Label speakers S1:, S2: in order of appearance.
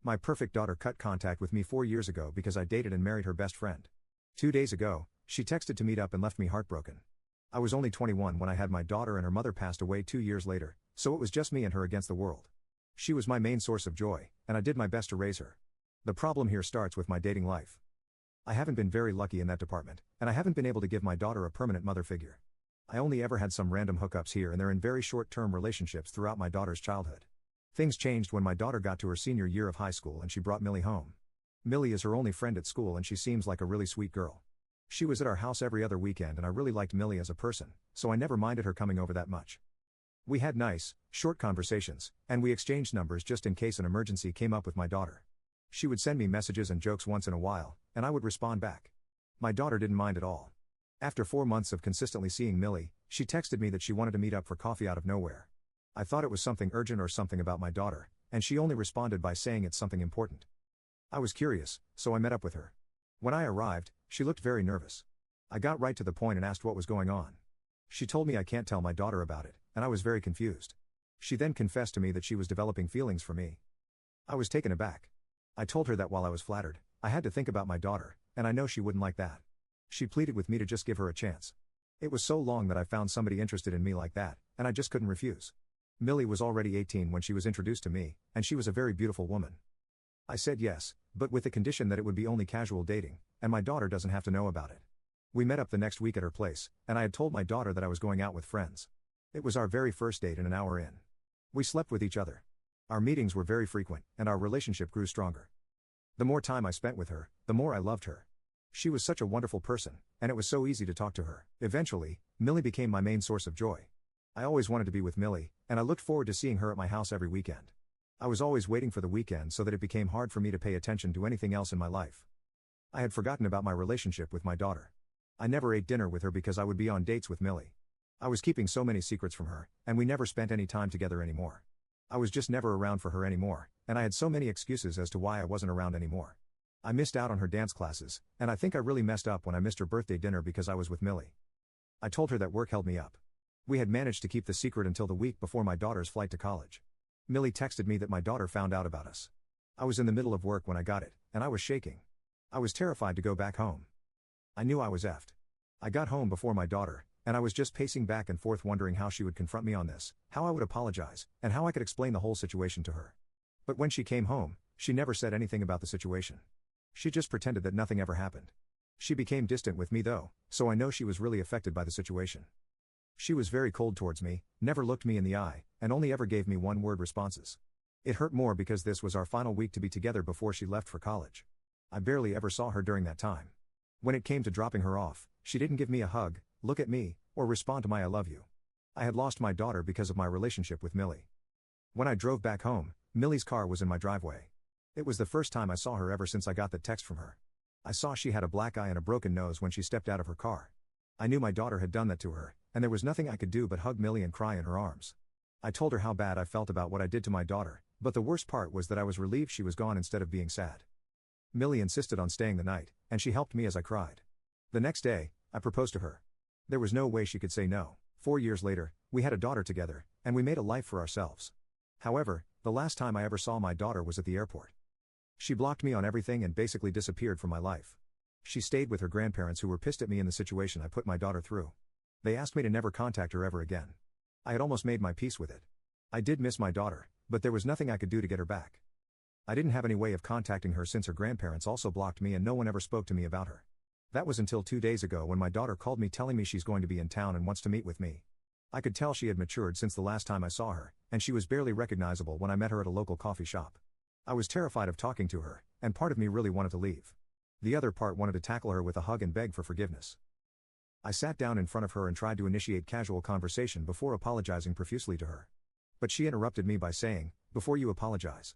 S1: My perfect daughter cut contact with me 4 years ago because I dated and married her best friend. 2 days ago, she texted to meet up and left me heartbroken. I was only 21 when I had my daughter and her mother passed away 2 years later, so it was just me and her against the world. She was my main source of joy, and I did my best to raise her. The problem here starts with my dating life. I haven't been very lucky in that department, and I haven't been able to give my daughter a permanent mother figure. I only ever had some random hookups here and there in very short-term relationships throughout my daughter's childhood. Things changed when my daughter got to her senior year of high school and she brought Millie home. Millie is her only friend at school and she seems like a really sweet girl. She was at our house every other weekend and I really liked Millie as a person, so I never minded her coming over that much. We had nice, short conversations, and we exchanged numbers just in case an emergency came up with my daughter. She would send me messages and jokes once in a while, and I would respond back. My daughter didn't mind at all. After 4 months of consistently seeing Millie, she texted me that she wanted to meet up for coffee out of nowhere. I thought it was something urgent or something about my daughter, and she only responded by saying it's something important. I was curious, so I met up with her. When I arrived, she looked very nervous. I got right to the point and asked what was going on. She told me I can't tell my daughter about it, and I was very confused. She then confessed to me that she was developing feelings for me. I was taken aback. I told her that while I was flattered, I had to think about my daughter, and I know she wouldn't like that. She pleaded with me to just give her a chance. It was so long that I found somebody interested in me like that, and I just couldn't refuse. Millie was already 18 when she was introduced to me, and she was a very beautiful woman. I said yes, but with the condition that it would be only casual dating, and my daughter doesn't have to know about it. We met up the next week at her place, and I had told my daughter that I was going out with friends. It was our very first date and an hour in. We slept with each other. Our meetings were very frequent, and our relationship grew stronger. The more time I spent with her, the more I loved her. She was such a wonderful person, and it was so easy to talk to her. Eventually, Millie became my main source of joy. I always wanted to be with Millie, and I looked forward to seeing her at my house every weekend. I was always waiting for the weekend so that it became hard for me to pay attention to anything else in my life. I had forgotten about my relationship with my daughter. I never ate dinner with her because I would be on dates with Millie. I was keeping so many secrets from her, and we never spent any time together anymore. I was just never around for her anymore, and I had so many excuses as to why I wasn't around anymore. I missed out on her dance classes, and I think I really messed up when I missed her birthday dinner because I was with Millie. I told her that work held me up. We had managed to keep the secret until the week before my daughter's flight to college. Millie texted me that my daughter found out about us. I was in the middle of work when I got it, and I was shaking. I was terrified to go back home. I knew I was effed. I got home before my daughter, and I was just pacing back and forth wondering how she would confront me on this, how I would apologize, and how I could explain the whole situation to her. But when she came home, she never said anything about the situation. She just pretended that nothing ever happened. She became distant with me though, so I know she was really affected by the situation. She was very cold towards me, never looked me in the eye, and only ever gave me one-word responses. It hurt more because this was our final week to be together before she left for college. I barely ever saw her during that time. When it came to dropping her off, she didn't give me a hug, look at me, or respond to my I love you. I had lost my daughter because of my relationship with Millie. When I drove back home, Millie's car was in my driveway. It was the first time I saw her ever since I got that text from her. I saw she had a black eye and a broken nose when she stepped out of her car. I knew my daughter had done that to her, and there was nothing I could do but hug Millie and cry in her arms. I told her how bad I felt about what I did to my daughter, but the worst part was that I was relieved she was gone instead of being sad. Millie insisted on staying the night, and she helped me as I cried. The next day, I proposed to her. There was no way she could say no. 4 years later, we had a daughter together, and we made a life for ourselves. However, the last time I ever saw my daughter was at the airport. She blocked me on everything and basically disappeared from my life. She stayed with her grandparents who were pissed at me in the situation I put my daughter through. They asked me to never contact her ever again. I had almost made my peace with it. I did miss my daughter, but there was nothing I could do to get her back. I didn't have any way of contacting her since her grandparents also blocked me and no one ever spoke to me about her. That was until 2 days ago when my daughter called me telling me she's going to be in town and wants to meet with me. I could tell she had matured since the last time I saw her, and she was barely recognizable when I met her at a local coffee shop. I was terrified of talking to her, and part of me really wanted to leave. The other part wanted to tackle her with a hug and beg for forgiveness. I sat down in front of her and tried to initiate casual conversation before apologizing profusely to her. But she interrupted me by saying, "Before you apologize,